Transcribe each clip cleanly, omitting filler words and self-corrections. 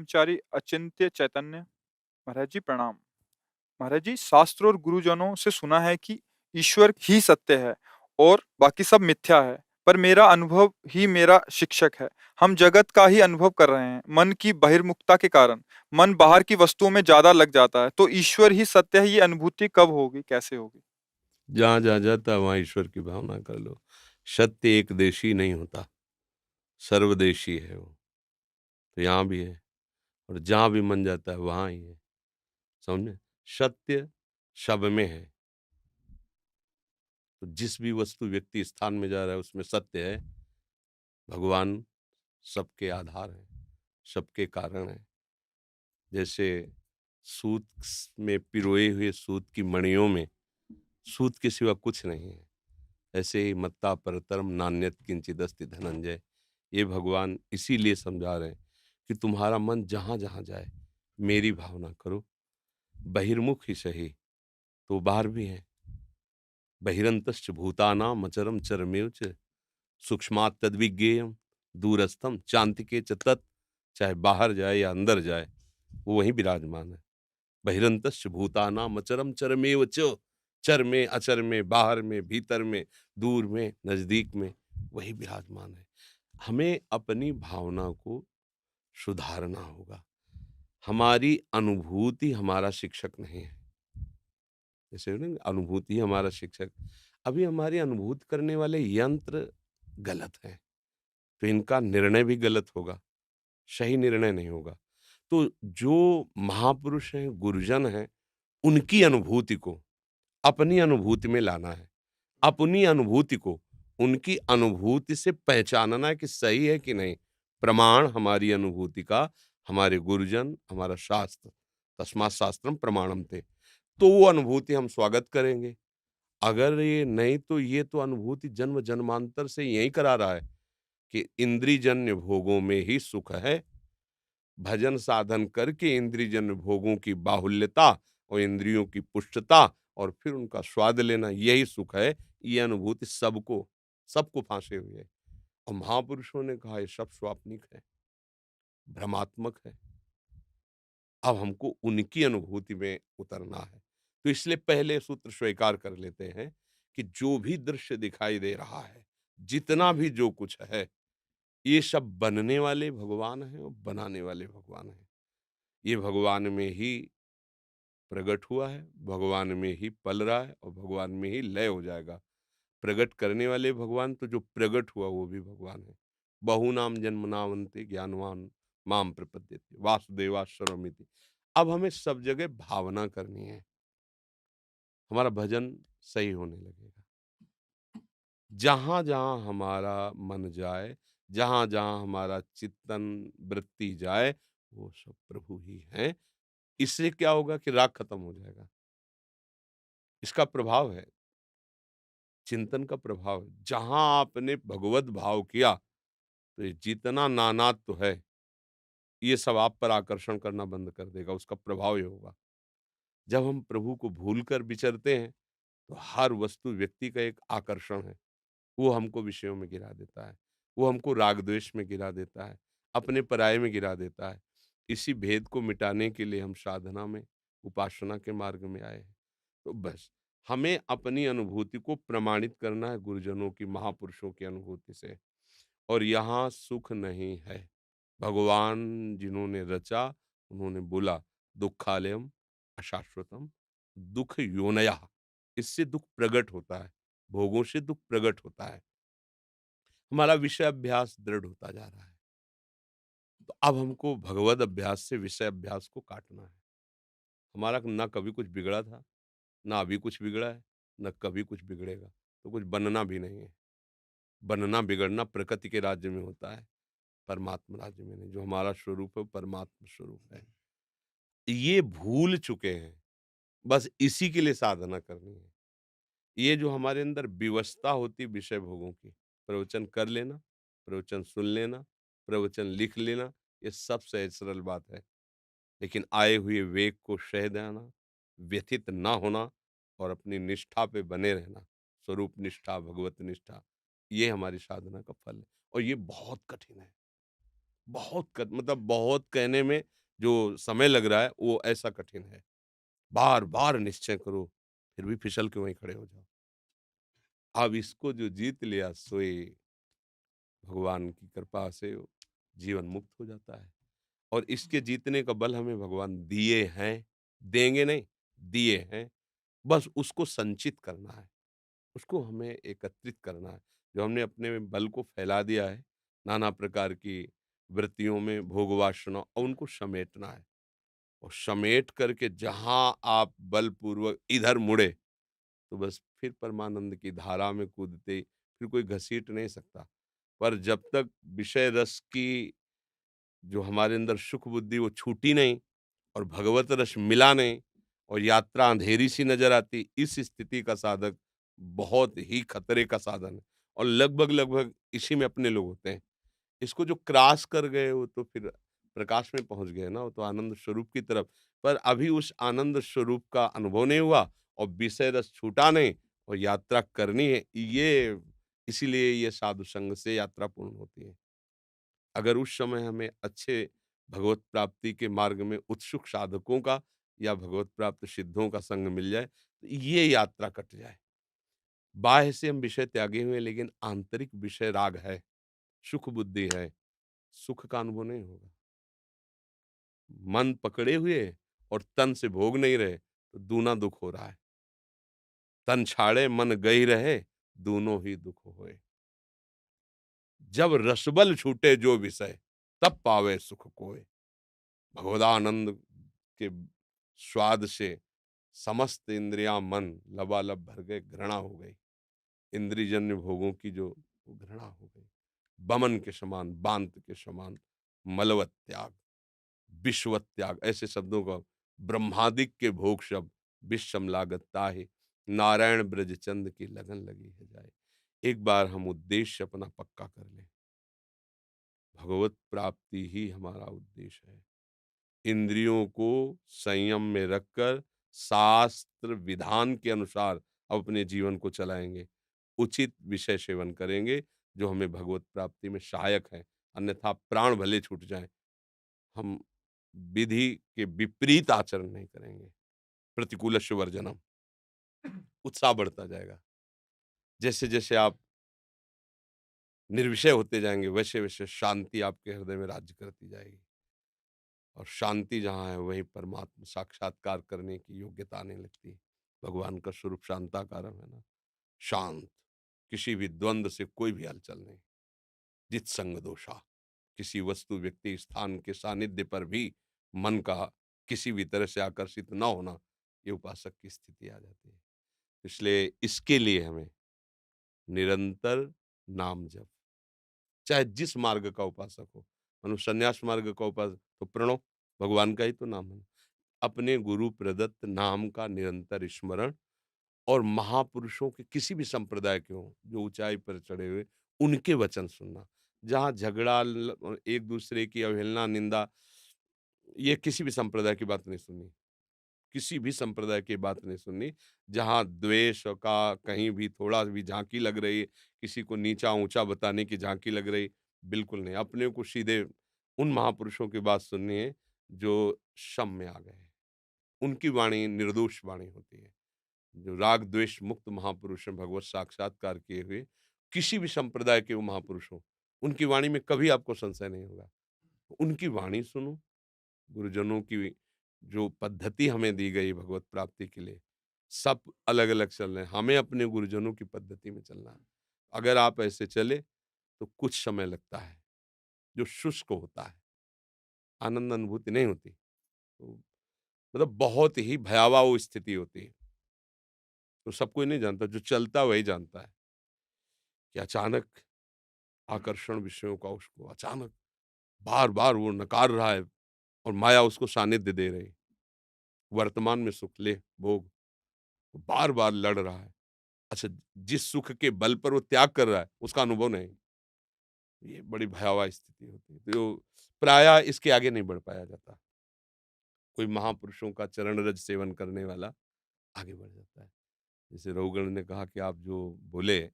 ब्रह्मचारी अचिंत्य चैतन्य। महाराज जी प्रणाम। महाराज जी, शास्त्र और गुरुजनों से सुना है कि ईश्वर ही सत्य है और बाकी सब मिथ्या है। पर मेरा अनुभव ही मेरा शिक्षक है। हम जगत का ही अनुभव कर रहे हैं। मन की बहिर्मुखता के कारण मन बाहर की वस्तुओं में ज्यादा लग जाता है। तो ईश्वर ही सत्य है, ये अनुभूति कब होगी, कैसे होगी? जहाँ जहाँ जाता है वहाँ ईश्वर की भावना कर लो। सत्य एक देशी नहीं होता, सर्वदेशी है वो। तो यहाँ भी है और जहाँ भी मन जाता है वहाँ ही है। समझे? सत्य सब में है। तो जिस भी वस्तु व्यक्ति स्थान में जा रहा है उसमें सत्य है। भगवान सबके आधार है, सबके कारण है। जैसे सूत में पिरोए हुए सूत की मणियों में सूत के सिवा कुछ नहीं है, ऐसे ही मत्ता परतरम नान्यत किंचिदस्ति धनंजय। ये भगवान इसीलिए समझा रहे हैं कि तुम्हारा मन जहाँ जहाँ जाए मेरी भावना करो। बहिर्मुख ही सही तो बाहर भी है। बहिरंतश्च भूतानाम अचरम चरमेव च सूक्ष्मात् तद्विज्ञेयम दूरस्थम चान्तिके च तत्। चाहे बाहर जाए या अंदर जाए वो वहीं विराजमान है। बहिरंतश्च भूतानाम अचरम चरमेव च। चर में, अचर में, बाहर में, भीतर में, दूर में, नजदीक में वही विराजमान है। हमें अपनी भावना को सुधारना होगा। हमारी अनुभूति हमारा शिक्षक नहीं है। जैसे ना अनुभूति हमारा शिक्षक, अभी हमारी अनुभूति करने वाले यंत्र गलत हैं, तो इनका निर्णय भी गलत होगा, सही निर्णय नहीं होगा। तो जो महापुरुष हैं, गुरुजन हैं, उनकी अनुभूति को अपनी अनुभूति में लाना है। अपनी अनुभूति को उनकी अनुभूति से पहचानना है कि सही है कि नहीं। प्रमाण हमारी अनुभूति का हमारे गुरुजन, हमारा शास्त्र, तस्मात् शास्त्रम प्रमाणम थे। तो वो अनुभूति हम स्वागत करेंगे। अगर ये नहीं तो ये तो अनुभूति जन्म जन्मांतर से यही करा रहा है कि इंद्रियजन्य भोगों में ही सुख है। भजन साधन करके इंद्रियजन्य भोगों की बाहुल्यता और इंद्रियों की पुष्टता और फिर उनका स्वाद लेना, यही सुख है। ये अनुभूति सबको सबको फांसे हुए है। और महापुरुषों ने कहा ये सब स्वाप्निक है, भ्रमात्मक है। अब हमको उनकी अनुभूति में उतरना है। तो इसलिए पहले सूत्र स्वीकार कर लेते हैं कि जो भी दृश्य दिखाई दे रहा है, जितना भी जो कुछ है, ये सब बनने वाले भगवान हैं और बनाने वाले भगवान हैं। ये भगवान में ही प्रकट हुआ है, भगवान में ही पल रहा है और भगवान में ही लय हो जाएगा। प्रकट करने वाले भगवान, तो जो प्रकट हुआ वो भी भगवान है। बहुनाम जन्मनावन्ते ज्ञानवान माम प्रपद्यते वासुदेवा सर्वमिति। अब हमें सब जगह भावना करनी है, हमारा भजन सही होने लगेगा। जहां जहां हमारा मन जाए, जहां जहां हमारा चिंतन वृत्ति जाए, वो सब प्रभु ही हैं। इससे क्या होगा कि राग खत्म हो जाएगा। इसका प्रभाव है, चिंतन का प्रभाव है। जहां आपने भगवत भाव किया तो ये जितना नानात्व है, ये सब आप पर आकर्षण करना बंद कर देगा। उसका प्रभाव ये होगा, जब हम प्रभु को भूलकर विचरते हैं तो हर वस्तु व्यक्ति का एक आकर्षण है। वो हमको विषयों में गिरा देता है, वो हमको राग द्वेष में गिरा देता है, अपने पराये में गिरा देता है। इसी भेद को मिटाने के लिए हम साधना में, उपासना के मार्ग में आए हैं। तो बस हमें अपनी अनुभूति को प्रमाणित करना है गुरुजनों की, महापुरुषों की अनुभूति से। और यहाँ सुख नहीं है। भगवान जिन्होंने रचा उन्होंने बोला दुःखालयम अशाश्वतम दुःख योनया। इससे दुःख प्रकट होता है, भोगों से दुःख प्रकट होता है। हमारा विषय अभ्यास दृढ़ होता जा रहा है। तो अब हमको भगवद अभ्यास से विषय अभ्यास को काटना है। हमारा ना कभी कुछ बिगड़ा था, ना अभी कुछ बिगड़ा है, ना कभी कुछ बिगड़ेगा। तो कुछ बनना भी नहीं है। बनना बिगड़ना प्रकृति के राज्य में होता है, परमात्मा राज्य में नहीं। जो हमारा स्वरूप है वो परमात्मा स्वरूप है। ये भूल चुके हैं, बस इसी के लिए साधना करनी है। ये जो हमारे अंदर विवशता होती विषय भोगों की, प्रवचन कर लेना, प्रवचन सुन लेना, प्रवचन लिख लेना, ये सब सहज सरल बात है। लेकिन आए हुए वेग को सह देना, व्यथित ना होना और अपनी निष्ठा पे बने रहना, स्वरूप निष्ठा, भगवत निष्ठा, ये हमारी साधना का फल है और ये बहुत कठिन है। मतलब बहुत कहने में जो समय लग रहा है वो ऐसा कठिन है। बार-बार निश्चय करो, फिर भी फिसल के वहीं खड़े हो जाओ। अब इसको जो जीत लिया सोए भगवान की कृपा से जीवन मुक्त हो जाता है। और इसके जीतने का बल हमें भगवान दिए हैं, देंगे नहीं, दिए हैं। बस उसको संचित करना है, उसको हमें एकत्रित करना है। जो हमने अपने में बल को फैला दिया है, नाना प्रकार की वृत्तियों में भोग वासना और उनको समेटना है। और समेट करके जहाँ आप बलपूर्वक इधर मुड़े, तो बस फिर परमानंद की धारा में कूदते, फिर कोई घसीट नहीं सकता। पर जब तक विषय रस की जो हमारे अंदर सुख बुद्धि वो छूटी नहीं और भगवत रस मिला नहीं और यात्रा अंधेरी सी नजर आती, इस स्थिति का साधक बहुत ही खतरे का साधन है और लगभग इसी में अपने लोग होते हैं। इसको जो क्रॉस कर गए वो तो फिर प्रकाश में पहुंच गए ना, वो तो आनंद स्वरूप की तरफ। पर अभी उस आनंद स्वरूप का अनुभव नहीं हुआ और विषय रस छूटा नहीं और यात्रा करनी है, ये इसीलिए ये साधु संग से यात्रा पूर्ण होती है। अगर उस समय हमें अच्छे भगवत प्राप्ति के मार्ग में उत्सुक साधकों का या भगवत प्राप्त सिद्धों का संग मिल जाए, तो ये यात्रा कट जाए। बाह्य से हम विषय त्यागे हुए हैं, लेकिन आंतरिक विषय राग है, सुख बुद्धि है, सुख का अनुभव नहीं होगा। मन पकड़े हुए और तन से भोग नहीं रहे, तो दूना दुख हो रहा है। तन छाड़े मन गई रहे, दोनों ही दुख होए। जब रसबल छूटे जो विषय, तब पावे सुख कोय। भगवदानंद के स्वाद से समस्त इंद्रियां मन लबालब भर गए, घृणा हो गई। इंद्रियजन्य भोगों की जो वो घृणा हो गई। बमन के समान, बांत के समान, मलवत त्याग, विश्वत त्याग, ऐसे शब्दों का ब्रह्मादिक के भोग शब्द विषम लागत ताहि, नारायण ब्रज चंद की लगन लगी है जाए। एक बार हम उद्देश्य अपना पक्का कर लें, भगवत प्राप्ति ही हमारा उद्देश्य है। इंद्रियों को संयम में रखकर शास्त्र विधान के अनुसार अपने जीवन को चलाएंगे, उचित विषय सेवन करेंगे जो हमें भगवत प्राप्ति में सहायक है। अन्यथा प्राण भले छूट जाएं, हम विधि के विपरीत आचरण नहीं करेंगे। प्रतिकूलस्य वर्जनम, उत्साह बढ़ता जाएगा। जैसे जैसे आप निर्विषय होते जाएंगे, वैसे वैसे शांति आपके हृदय में राज्य करती जाएगी। और शांति जहाँ है वहीं परमात्मा साक्षात्कार करने की योग्यता आने लगती है। भगवान का स्वरूप शांताकारम है ना, शांत, किसी भी द्वंद से कोई भी हलचल नहीं। जित संग दोषा, किसी वस्तु व्यक्ति स्थान के सानिध्य पर भी मन का किसी भी तरह से आकर्षित न होना, ये उपासक की स्थिति आ जाती है। इसलिए इसके लिए हमें निरंतर नाम जप, चाहे जिस मार्ग का उपासक हो, संन्यास मार्ग का उपासक तो प्रणव भगवान का ही तो नाम है। अपने गुरु प्रदत्त नाम का निरंतर स्मरण और महापुरुषों के किसी भी संप्रदाय के हों जो ऊंचाई पर चढ़े हुए, उनके वचन सुनना। जहाँ झगड़ा एक दूसरे की अवहेलना निंदा, ये किसी भी संप्रदाय की बात नहीं सुननी, किसी भी संप्रदाय की बात नहीं सुननी। जहाँ द्वेष का कहीं भी थोड़ा भी झांकी लग रही है, किसी को नीचा ऊंचा बताने की झांकी लग रही, बिल्कुल नहीं। अपने को सीधे उन महापुरुषों की बात सुननी है जो सम में आ गए हैं। उनकी वाणी निर्दोष वाणी होती है। जो राग द्वेष मुक्त महापुरुष हैं, भगवत साक्षात्कार किए हुए, किसी भी संप्रदाय के वो महापुरुष हों, उनकी वाणी में कभी आपको संशय नहीं होगा। उनकी वाणी सुनो, गुरुजनों की जो पद्धति हमें दी गई भगवत प्राप्ति के लिए, सब अलग-अलग चल रहे हैं, हमें अपने गुरुजनों की पद्धति में चलना है। अगर आप ऐसे चले, तो कुछ समय लगता है, जो शुष्क होता है, आनंद अनुभूति नहीं होती। तो मतलब बहुत ही भयावह वो स्थिति होती है। तो सब कोई नहीं जानता, जो चलता वही जानता है कि अचानक आकर्षण विषयों का उसको अचानक बार-बार वो नकार रहा है और माया उसको सानिध्य दे रही है। वर्तमान में सुख ले, भोग, बार-बार लड़ रहा है। अच्छा, जिस सुख के बल पर वो त्याग कर रहा है, उसका अनुभव नहीं। ये बड़ी भयावह स्थिति होती है। तो प्रायः इसके आगे नहीं बढ़ पाया जाता। कोई महापुरुषों का चरण रज सेवन करने वाला आगे बढ़ जाता है। जैसे रघुगण ने कहा कि आप जो बोले,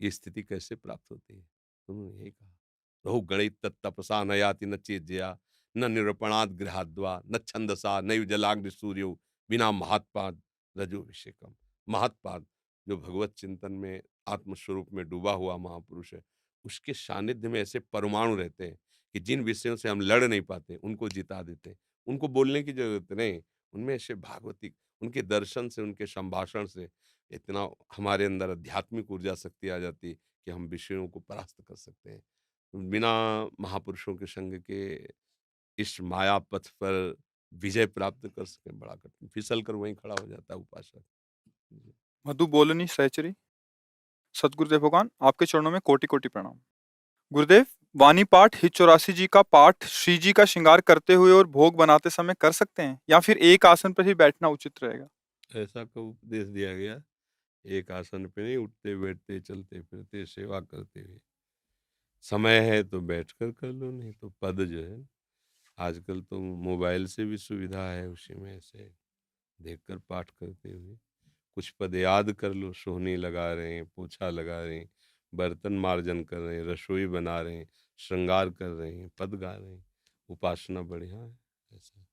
ये स्थिति कैसे प्राप्त होती है? तो उन्होंने यही कहा। बहु गणित तपसा न याति न चेज्या न निरूपणात् गृहाद्वा न छंदसा नैव जलाग्नि सूर्यो बिना महात्पाद रजोभिषेकम। महात्पाद जो भगवत चिंतन में आत्मस्वरूप में डूबा हुआ महापुरुष है, उसके सानिध्य में ऐसे परमाणु रहते हैं कि जिन विषयों से हम लड़ नहीं पाते उनको जिता देते हैं। उनको बोलने की जरूरत नहीं, उनमें ऐसे भागवतिक उनके दर्शन से उनके संभाषण से इतना हमारे अंदर आध्यात्मिक ऊर्जा शक्ति आ जाती है कि हम विषयों को परास्त कर सकते हैं। बिना महापुरुषों के संग के इस माया पथ पर विजय प्राप्त कर सके बड़ा कठिन, फिसल कर वहीं खड़ा हो जाता है उपासक। जी। मधु बोलनी सहचरी। सतगुरुदेव भगवान आपके चरणों में कोटि कोटि प्रणाम। गुरुदेव, वाणी पाठ हित 84 जी का पाठ श्री जी का श्रृंगार करते हुए और भोग बनाते समय कर सकते हैं या फिर एक आसन पर ही बैठना उचित रहेगा? ऐसा कब उपदेश दिया गया? एक आसन पे नहीं, उठते बैठते चलते फिरते सेवा करते हुए। समय है तो बैठकर कर लो, नहीं तो पद जो है आजकल तो मोबाइल से भी सुविधा है, उसी में से देखकर पाठ करते हुए कुछ पद याद कर लो। सोहनी लगा रहे हैं, पोछा लगा रहे हैं, बर्तन मार्जन कर रहे हैं, रसोई बना रहे हैं, श्रृंगार कर रहे हैं, पद गा रहे हैं, उपासना बढ़िया है ऐसा।